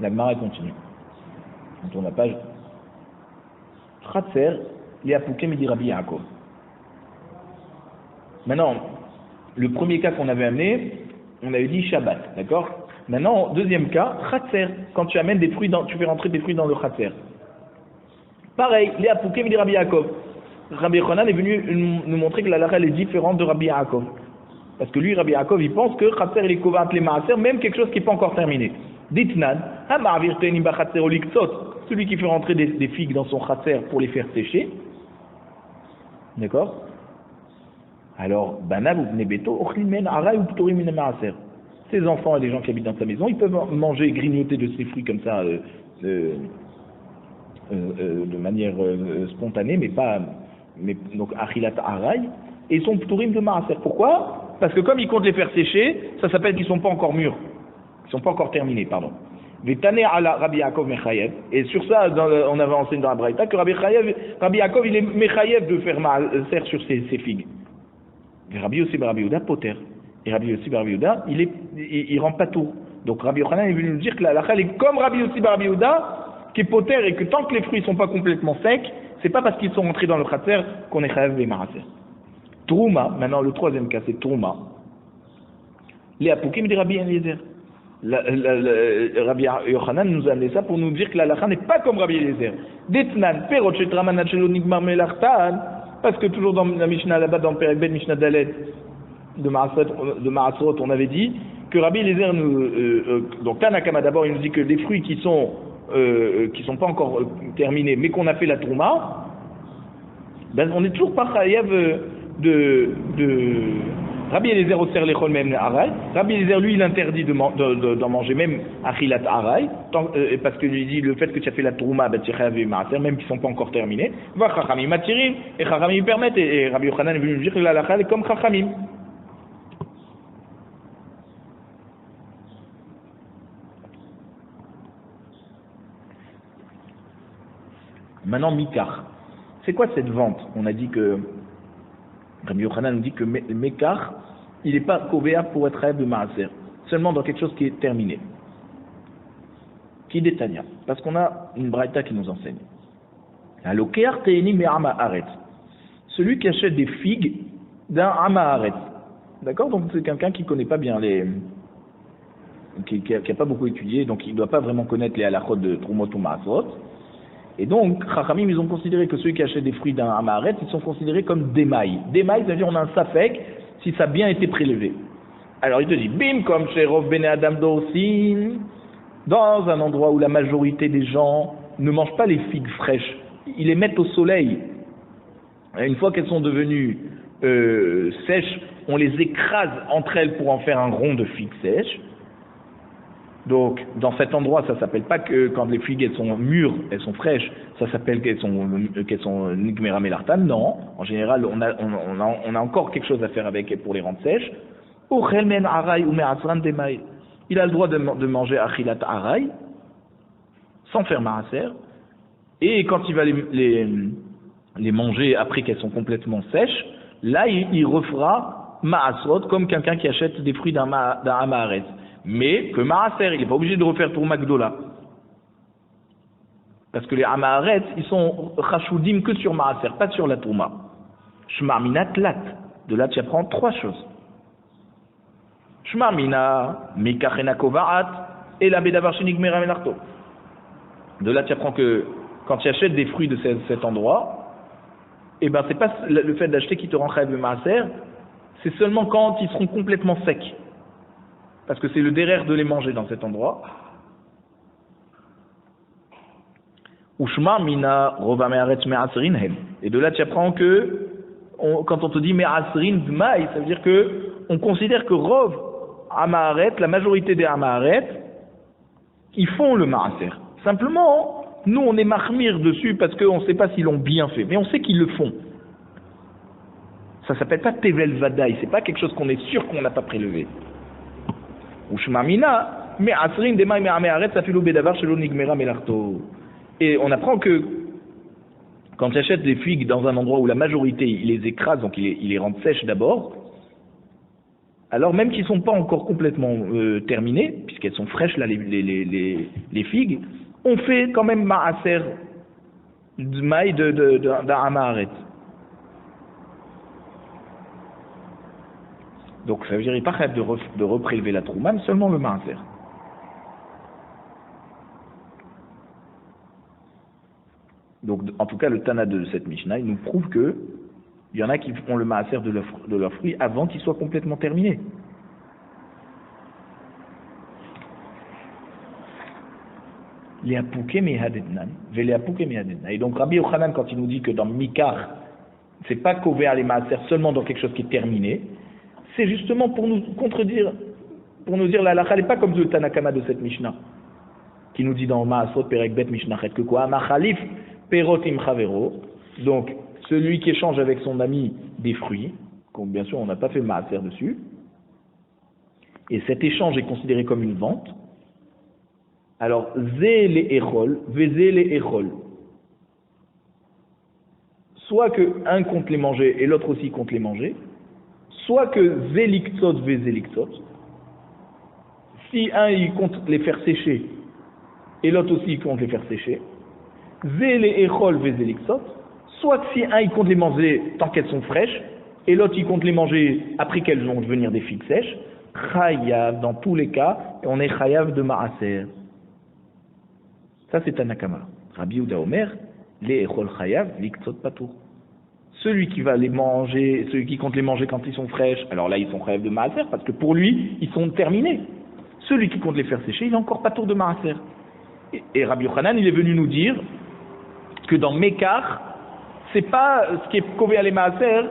La Gemara continue. On tourne la page. Khatser, les apouké midi Rabbi Yaakov. Maintenant, le premier cas qu'on avait amené, on avait dit Shabbat, d'accord? Maintenant, deuxième cas, Khatser, quand tu amènes des fruits tu fais rentrer des fruits dans le Khatser. Pareil, les apouké midi Rabbi Yaakov. Rabbi Yochanan est venu nous montrer que la halakha est différente de Rabbi Yaakov. Parce que lui, Rabbi Yaakov, il pense que Khatser il est kovat les maaser, même quelque chose qui n'est pas encore terminé. Ditnan, celui qui fait rentrer des figues dans son Khatser pour les faire sécher. D'accord? Alors, ces enfants et les gens qui habitent dans sa maison, ils peuvent manger et grignoter de ces fruits comme ça de manière spontanée, donc achilat aray, et ils sont pturim de maaser. Pourquoi? Parce que comme ils comptent les faire sécher, ça s'appelle qu'ils ne sont pas encore mûrs, ils ne sont pas encore terminés, pardon. Vetané ala Rabbi Yaakov mechayev, et sur ça on avait enseigné dans la Braïta que Rabbi Yaakov il est mechayev de faire maaser sur ces figues. Rabbi Yossi bar Rabbi Yehuda poter, et Rabbi Yossi bar Rabbi Yehuda il rend pas tout. Donc Rabbi Yochanan est venu nous dire que la halakha est comme Rabbi Yossi bar Rabbi Yehuda qui est poter, et que tant que les fruits ne sont pas complètement secs, c'est pas parce qu'ils sont rentrés dans le khatser qu'on est chayav les maaser. Trouma, maintenant le troisième cas c'est Trouma. Les apoukim de Rabbi Eliezer. Rabbi Yochanan nous a amené ça pour nous dire que la halakha n'est pas comme Rabbi Eliezer. Detnan, perot shetramanat shelo nigmar melartan, parce que toujours dans la Mishnah là-bas, dans le Perek Bet Mishnah Dalet de Maasrot, on avait dit que Rabbi Eliezer donc Tanakama d'abord, il nous dit que les fruits qui sont pas encore terminés, mais qu'on a fait la Trouma, ben on n'est toujours pas chayav de Rabbi Eliezer au ser lechol même aray. Rabbi Eliezer lui il interdit d'en manger même achilat aray, parce que lui dit le fait que tu as fait la trouma ben tu es chayav maaser même qui sont pas encore terminés. Va chachamim matirim, et chachamim permettent, et Rabbi Yochanan est venu dire que la halakha est comme chachamim. Maintenant mikar. C'est quoi cette vente? On a dit que Rabbi Yochanan nous dit que Mekar, il n'est pas kovéa pour être rêve de Maaser, seulement dans quelque chose qui est terminé. Qui détania. Parce qu'on a une braïta qui nous enseigne. Celui qui achète des figues d'un Amaharet. D'accord? Donc c'est quelqu'un qui ne connaît pas bien qui n'a pas beaucoup étudié, donc il ne doit pas vraiment connaître les halachot de Trumot ou Maasrot. Et donc, Chachamim, ils ont considéré que ceux qui achètent des fruits d'un Amaharet, ils sont considérés comme des mailles. Des mailles, c'est-à-dire on a un safek si ça a bien été prélevé. Alors il te dit, bim, comme chez Rov Bene Adam Dorsin, dans un endroit où la majorité des gens ne mangent pas les figues fraîches, ils les mettent au soleil. Et une fois qu'elles sont devenues sèches, on les écrase entre elles pour en faire un rond de figues sèches. Donc, dans cet endroit, ça s'appelle pas que quand les figues elles sont mûres, elles sont fraîches, ça s'appelle qu'elles sont nigmera melartan. Non, en général, on a encore quelque chose à faire avec pour les rendre sèches. Il a le droit de manger achilat aray sans faire maaser, et quand il va les manger après qu'elles sont complètement sèches, là il refera maasrot comme quelqu'un qui achète des fruits d'un amaharet. Mais que maaser, il n'est pas obligé de refaire Trouma Gdola. Parce que les amaharet, ils sont chachoudim que sur maaser, pas sur la Trouma. Shmarmina tlat. De là, tu apprends trois choses. Shmarmina, mikachena kovaat, et la bedavar shenigmera menarto. De là, tu apprends que quand tu achètes des fruits de cet endroit, eh ben, c'est pas le fait d'acheter qui te rend chayav le maaser, c'est seulement quand ils seront complètement secs. Parce que c'est le dérer de les manger dans cet endroit. Ushma mina rova me'aretz me'asrin hem. Et de là, tu apprends que quand on te dit me'asrin d'maï, ça veut dire que on considère que rov amaharet, la majorité des amaharet, ils font le maaser. Simplement, nous on est mahmir dessus parce qu'on ne sait pas s'ils l'ont bien fait, mais on sait qu'ils le font. Ça s'appelle pas tevel vadaï, c'est pas quelque chose qu'on est sûr qu'on n'a pas prélevé. Et on apprend que quand tu achètes des figues dans un endroit où la majorité il les écrase, donc il les rend sèches d'abord, alors même qu'ils ne sont pas encore complètement terminés, puisqu'elles sont fraîches là, les figues, on fait quand même ma'aser de maï d'un amaharet. Donc ça veut dire qu'il n'est pas capable de reprélever la trouma, mais seulement le ma'aser. Donc en tout cas le Tana de cette Mishnah, il nous prouve que il y en a qui font le ma'aser de leurs fruits avant qu'ils soient complètement terminés. Et donc Rabbi Yochanan, quand il nous dit que dans Mikar, c'est pas qu'ouvert les ma'aser seulement dans quelque chose qui est terminé, c'est justement pour nous contredire, pour nous dire la halakha n'est pas comme le Tanakama de cette Mishnah, qui nous dit dans Ma'asot Perek Bet Mishnachet que quoi? Machalif Perot im Chavero, donc celui qui échange avec son ami des fruits, donc bien sûr on n'a pas fait ma'aser dessus, et cet échange est considéré comme une vente. Alors, zé les echol, vezé les echol. Soit que un compte les manger et l'autre aussi compte les manger, soit que zé liktzot, vezé liktzot. Si un il compte les faire sécher et l'autre aussi compte les faire sécher, zé les echol, vezé liktzot. Soit que si un il compte les manger tant qu'elles sont fraîches et l'autre il compte les manger après qu'elles vont devenir des figues sèches, chayav dans tous les cas, on est chayav de ma'aser. Ça c'est Tanakama. Rabbi Yehuda Omer, les echol chayav, liktzot patour. Celui qui va les manger, celui qui compte les manger quand ils sont fraîches, alors là ils sont chayav de ma'aser parce que pour lui ils sont terminés. Celui qui compte les faire sécher, il est encore patour de ma'aser. Et Rabbi Yochanan il est venu nous dire que dans Mekar, c'est pas ce qui est kové à les ma'aser,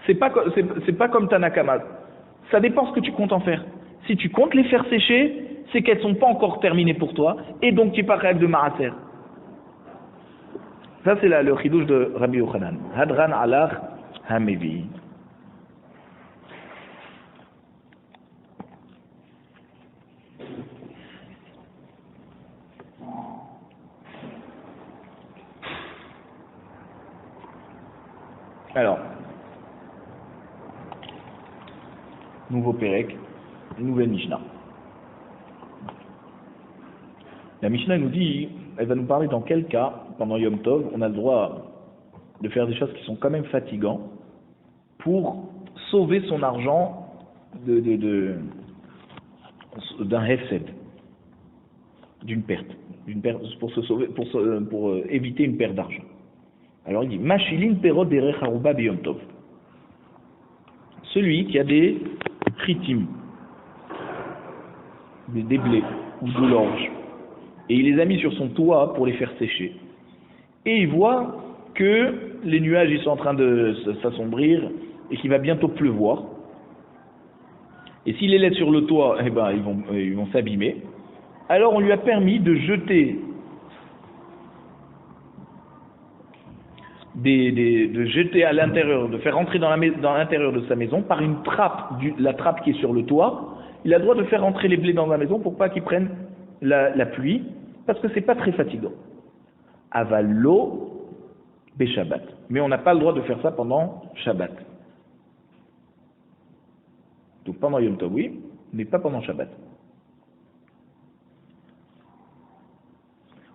c'est pas comme Tanakama. Ça dépend ce que tu comptes en faire. Si tu comptes les faire sécher, c'est qu'elles ne sont pas encore terminées pour toi, et donc tu n'es pas capable de ma'aser. Ça c'est le chidouche de Rabbi Yochanan. Hadran alach hamevi. Alors, nouveau Pérec, nouvelle Mishnah. La Mishnah nous dit, elle va nous parler dans quel cas, pendant Yom Tov, on a le droit de faire des choses qui sont quand même fatigantes pour sauver son argent d'un hefsed, d'une perte, pour éviter une perte d'argent. Alors il dit, Mashilin perot derech haruba biyom tov. Celui qui a des chitim, des blés ou de l'orge, et il les a mis sur son toit pour les faire sécher. Et il voit que les nuages ils sont en train de s'assombrir et qu'il va bientôt pleuvoir. Et s'il les laisse sur le toit, eh ben, ils vont s'abîmer. Alors on lui a permis de jeter de jeter à l'intérieur, de faire rentrer dans l'intérieur de sa maison par une trappe, la trappe qui est sur le toit. Il a le droit de faire rentrer les blés dans la maison pour pas qu'ils prennent la pluie, parce que c'est pas très fatigant. Avalo Shabbat. Mais on n'a pas le droit de faire ça pendant Shabbat. Donc pendant Yom Tov, oui, mais pas pendant Shabbat.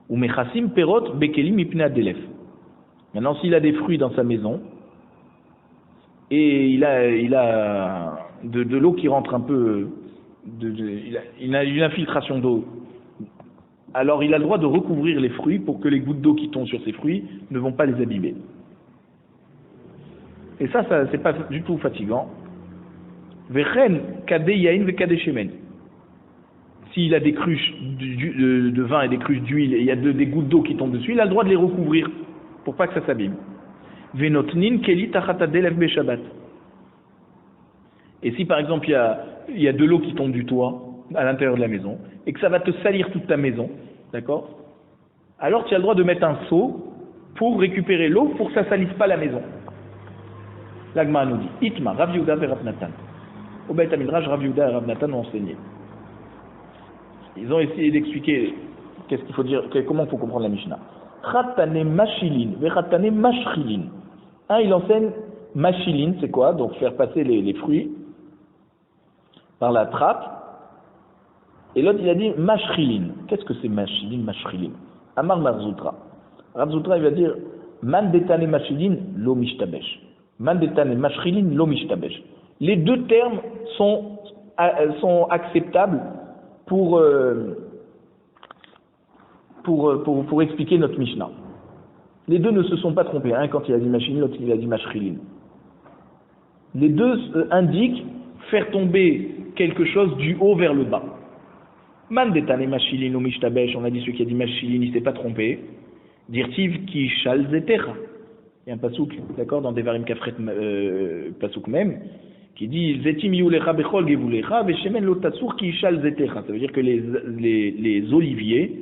Ou mechasim perot bekelim ipne adelef. Maintenant, s'il a des fruits dans sa maison et il a de l'eau qui rentre un peu, il a une infiltration d'eau, alors il a le droit de recouvrir les fruits pour que les gouttes d'eau qui tombent sur ces fruits ne vont pas les abîmer. Et ça c'est pas du tout fatigant. Vechen kade yain ve kade shemen. S'il a des cruches de vin et des cruches d'huile et il y a des gouttes d'eau qui tombent dessus, il a le droit de les recouvrir pour pas que ça s'abîme. Venotnin keli tachat adelef be Shabbat. Et si par exemple il y a de l'eau qui tombe du toit à l'intérieur de la maison et que ça va te salir toute ta maison, d'accord? Alors tu as le droit de mettre un seau pour récupérer l'eau pour que ça salisse pas la maison. L'Agma nous dit Itma Rav Yehuda ve Rav Natan. Au Beit HaMidrash, Rav Yehuda et Rav Natan ont enseigné. Ils ont essayé d'expliquer qu'est-ce qu'il faut dire, comment il faut comprendre la Mishnah. Chatane mashilin, vechatane mashchilin. Il enseigne mashilin, c'est quoi? Donc faire passer les fruits. par la trappe. Et l'autre, il a dit mashrilin. Qu'est-ce que c'est mashrilin? Amar Marzoutra. Marzoutra, il va dire man detane mashrilin lo mishtabesh. Man detane mashrilin lo mishtabesh. Les deux termes sont acceptables pour expliquer notre Mishnah. Les deux ne se sont pas trompés. Un quand il a dit mashrilin, l'autre il a dit mashrilin. Les deux indiquent faire tomber quelque chose du haut vers le bas. Man detane mashrilin lo mishtabesh. On a dit celui qui a dit mashrilin, il ne s'est pas trompé. Dirtiv ki shal zetera. Il y a un pasouk, d'accord, dans Devarim Kafret pasouk même, qui dit Zetim yulecha bechol gevulecha veshemen lo tatsur ki shal zetera. Ça veut dire que les oliviers,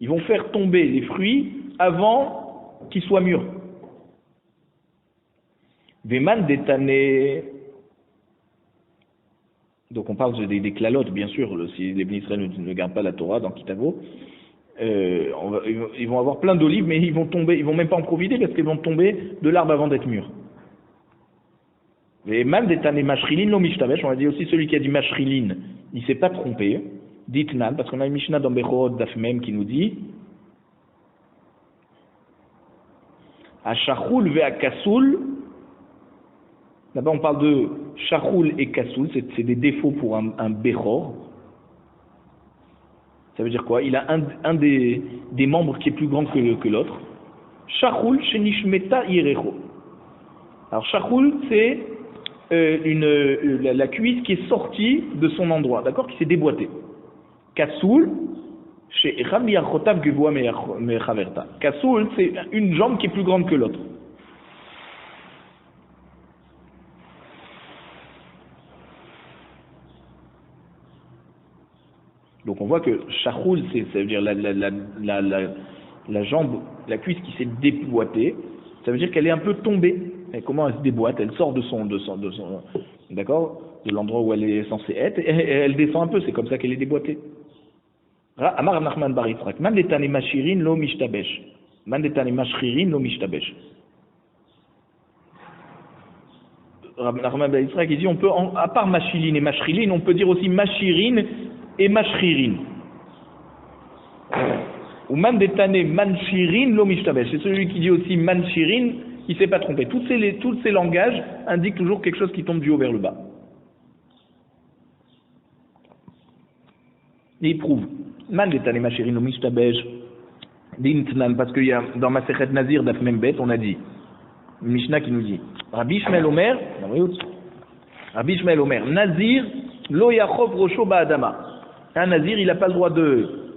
ils vont faire tomber les fruits avant qu'ils soient mûrs. Veman detane. Donc on parle des klalotes, bien sûr, si les Bnei Israël ne gardent pas la Torah dans Kitavo. Ils vont avoir plein d'olives, mais ils vont même pas en profiter parce qu'ils vont tomber de l'arbre avant d'être mûrs. Et man detane mashrilin lo mishtabesh, on a dit aussi celui qui a dit mashrilin, il s'est pas trompé. Ditnan, parce qu'on a une Mishnah dans Bechorot Daf Mem qui nous dit Ashachul ve akasoul. Là-bas on parle de Shachul et Kasoul, c'est des défauts pour un Bechor. Ça veut dire quoi? Il a un des membres qui est plus grand que l'autre. Shachul shenishmeta irecho. Alors Shachul, c'est la cuisse qui est sortie de son endroit, d'accord, qui s'est déboîtée. Kasoul, chez Echam yachotav gevoa mechaverta. Kasoul, c'est une jambe qui est plus grande que l'autre. Donc on voit que shachoul, ça veut dire la jambe, la cuisse qui s'est déboîtée, ça veut dire qu'elle est un peu tombée. Et comment elle se déboîte? Elle sort de son d'accord, de l'endroit où elle est censée être, et elle descend un peu, c'est comme ça qu'elle est déboîtée. Amar Nachman bar Yitzchak, man detane mashirin lo mishtabesh. Man detane mashririn lo mishtabesh. Nachman bar Yitzchak, il dit, on peut, à part mashilin et mashrilin, on peut dire aussi mashirin et mashririn. Ou man detane manshirin lo mishtabesh. C'est celui qui dit aussi manshirin, il ne s'est pas trompé. Tous ces langages indiquent toujours quelque chose qui tombe du haut vers le bas. Et il prouve. Man detane mashirin lo mishtabesh. D'intnan, parce qu'il y a dans Masechet Nazir Daf Mem Bet, on a dit, une Mishnah qui nous dit, Rabbi Shmuel Omer, Nazir lo yachov rosho ba'adama. Un nazir, il n'a pas le droit de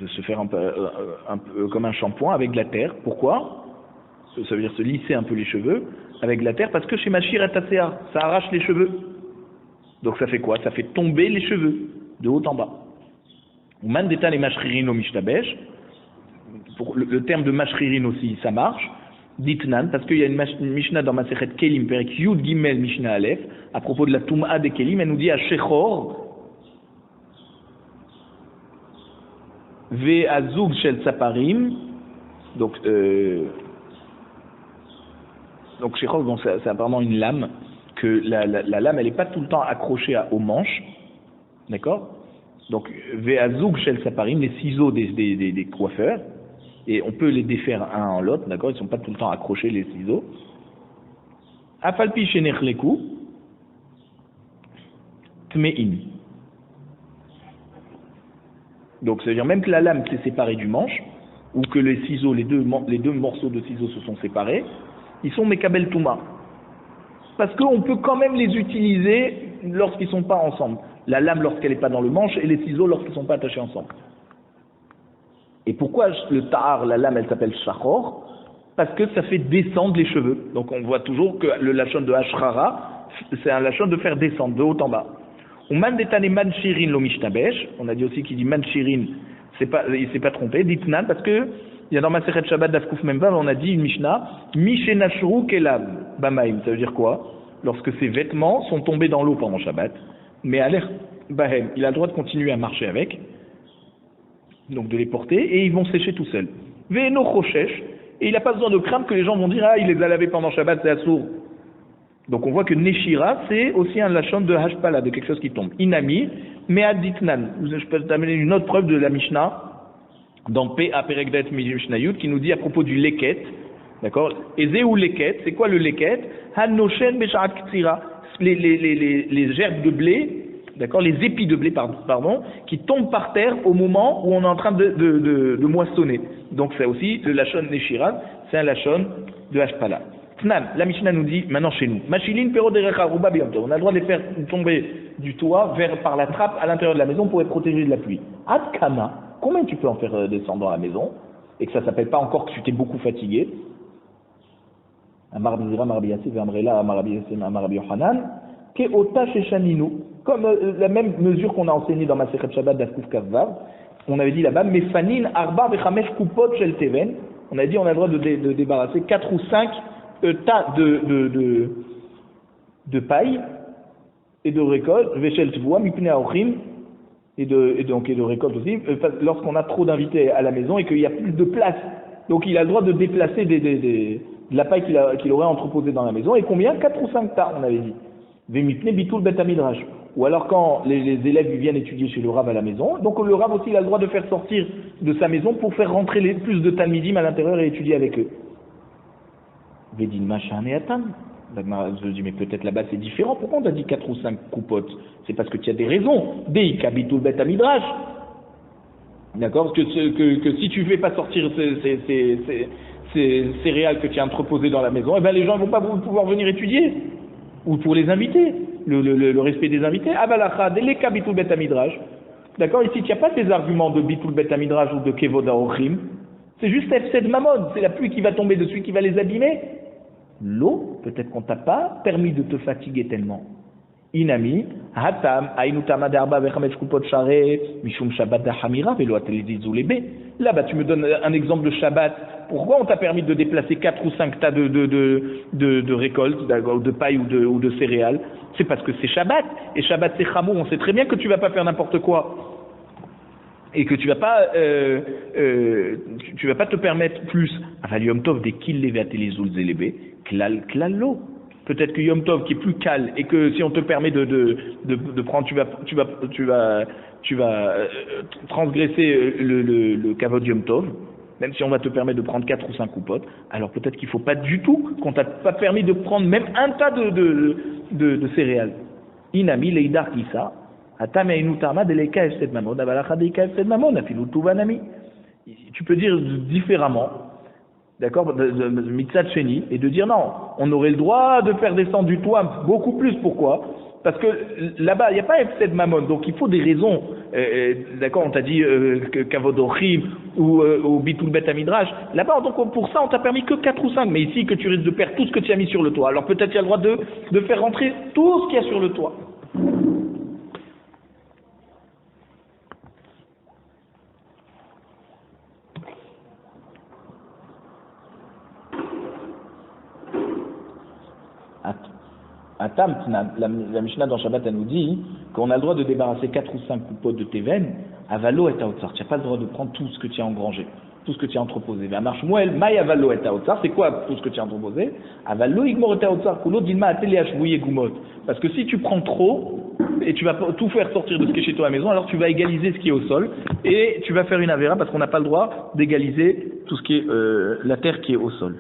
se faire un peu comme un shampoing avec de la terre. Pourquoi? Ça veut dire se lisser un peu les cheveux avec de la terre, parce que chez Mashir Atasea, ça arrache les cheveux. Donc ça fait quoi? Ça fait tomber les cheveux, de haut en bas. Man detane mashririn lo mishtabesh. Pour le terme de mashririn aussi, ça marche. Ditnan, parce qu'il y a une Mishnah dans Masechet Kelim, Perek Yud Gimel Mishnah Aleph, à propos de la Toum'a des Kelim, elle nous dit à Shechor, Ve Azug Shel Saparim, donc Shechor, bon, c'est apparemment une lame, que la lame, elle n'est pas tout le temps accrochée aux manches, d'accord? Donc, Ve Azug Shel Saparim, les ciseaux des coiffeurs, et on peut les défaire un en l'autre, d'accord? Ils ne sont pas tout le temps accrochés, les ciseaux. Afalpi shenechleku tme'in. Donc, ça veut dire même que la lame s'est séparée du manche, ou que les ciseaux, les deux morceaux de ciseaux se sont séparés, ils sont mekabel touma. Parce qu'on peut quand même les utiliser lorsqu'ils ne sont pas ensemble. La lame lorsqu'elle n'est pas dans le manche, et les ciseaux lorsqu'ils ne sont pas attachés ensemble. Et pourquoi le ta'ar, la lame, elle s'appelle shachor? Parce que ça fait descendre les cheveux. Donc on voit toujours que le lachon de ashrara, c'est un lachon de faire descendre, de haut en bas. Ou man detane manshirin lo mishtabesh, on a dit aussi qu'il dit manshirin, il s'est pas trompé, ditnan, parce que il y a dans Masechet Shabbat d'Afkuf Memvav, on a dit une Mishnah, mishenashru kelav bamaim, ça veut dire quoi? Lorsque ses vêtements sont tombés dans l'eau pendant Shabbat, mais à l'air bahem, il a le droit de continuer à marcher avec, donc de les porter, et ils vont sécher tout seuls. Ve'eno choshesh, et il n'a pas besoin de craindre que les gens vont dire, ah, il les a lavés pendant Shabbat, c'est assourd. Donc on voit que Neshira, c'est aussi un lachon de Hashpala, de quelque chose qui tombe. Inami, Meaditnan. Je peux t'amener une autre preuve de la Mishnah, dans P.A. Perekdet Mishnayut, qui nous dit à propos du leket, d'accord? Eze ou leket, c'est quoi le leket? Hanoshen Besharat Ktsira. Les gerbes de blé, d'accord? Les épis de blé, pardon, qui tombent par terre au moment où on est en train de moissonner. Donc c'est aussi le lachon Neshira, c'est un lachon de Hashpala. La Mishnah nous dit, maintenant chez nous, Machilin pero derecha ruba biyom tov. On a le droit de les faire tomber du toit par la trappe à l'intérieur de la maison pour être protégé de la pluie. Ad kana, combien tu peux en faire descendre dans la maison et que ça s'appelle pas encore que tu t'es beaucoup fatigué? Amar Bizira, Amar Biyassi, Amrela, Amar Biyassi, Amar Biyohanan, ke ota sheshaninu, comme la même mesure qu'on a enseignée dans Masechet Shabbat d'Afkuf Kavvav, on avait dit là-bas, Mefanin arba vechamesh kupot shel teven, on a dit on a le droit de débarrasser 4 ou 5 tas de paille et de récolte, Veshel Tvoa, Mipne Aochim, et de récolte aussi, lorsqu'on a trop d'invités à la maison et qu'il y a plus de place. Donc il a le droit de déplacer de la paille qu'il aurait entreposée dans la maison. Et combien? 4 ou 5 tas, on avait dit. Vemipne Bitul Bet Midrash. Ou alors quand les élèves viennent étudier chez le Rav à la maison, donc le Rav aussi il a le droit de faire sortir de sa maison pour faire rentrer plus de Talmidim à l'intérieur et étudier avec eux. Vedin Machan et Atam. Je dis, mais peut-être là-bas c'est différent. Pourquoi on a dit 4 ou 5 coupotes? C'est parce que tu as des raisons. Deik habitul bet midrash. D'accord? Que si tu ne fais pas sortir ces céréales que tu as entreposées dans la maison, eh ben les gens ne vont pas pouvoir venir étudier. Ou pour les invités. Le respect des invités. Abalacha, deleka bitul bet midrash. D'accord? Ici, il n'y a pas ces arguments de bitul bet midrash ou de kevod aochim. C'est juste F7 Mamon, c'est la pluie qui va tomber dessus, qui va les abîmer. L'eau, peut-être qu'on t'a pas permis de te fatiguer tellement. Inami, hatam, ainutama d'arba vechamesh kupot share, mishum shabbat dahamira, velo atelizizou lebe. Là-bas, tu me donnes un exemple de Shabbat. Pourquoi on t'a permis de déplacer 4 ou 5 tas de récoltes, de paille ou de céréales? C'est parce que c'est Shabbat. Et Shabbat, c'est Chamou. On sait très bien que tu vas pas faire n'importe quoi. Et que tu vas pas te permettre plus. Aval Yom Tov des qu'il levé atelizul zelebe klal klalo. Peut-être que Yom Tov qui est plus calme et que si on te permet de prendre, tu vas transgresser le kavod Yom Tov, même si on va te permettre de prendre 4 ou 5 coupotes, alors peut-être qu'il faut pas du tout, qu'on t'a pas permis de prendre même un tas de céréales. Inami leidar kisa. Tu peux dire différemment, d'accord, mitzat sheni, et de dire non, on aurait le droit de faire descendre du toit beaucoup plus. Pourquoi? Parce que là-bas, il n'y a pas F7 Mammon, donc il faut des raisons. D'accord, on t'a dit Kavodochim ou Bitul Bet Midrash. Là-bas, donc pour ça, on t'a permis que 4 ou 5. Mais ici, que tu risques de perdre tout ce que tu as mis sur le toit. Alors peut-être tu as le droit de faire rentrer tout ce qu'il y a sur le toit. Atam, la Mishnah dans Shabbat, elle nous dit qu'on a le droit de débarrasser 4 ou 5 coupotes de Teven, avalo et aotsar. Tu n'as pas le droit de prendre tout ce que tu as engrangé, tout ce que tu as entreposé. Mais à Marshmuel, maï avalo et aotsar, c'est quoi tout ce que tu as entreposé? Avalo igmor et aotsar, kulo dilma ateli ashvouye gumot. Parce que si tu prends trop, et tu vas tout faire sortir de ce qui est chez toi à la maison, alors tu vas égaliser ce qui est au sol, et tu vas faire une avéra parce qu'on n'a pas le droit d'égaliser tout ce qui est la terre qui est au sol.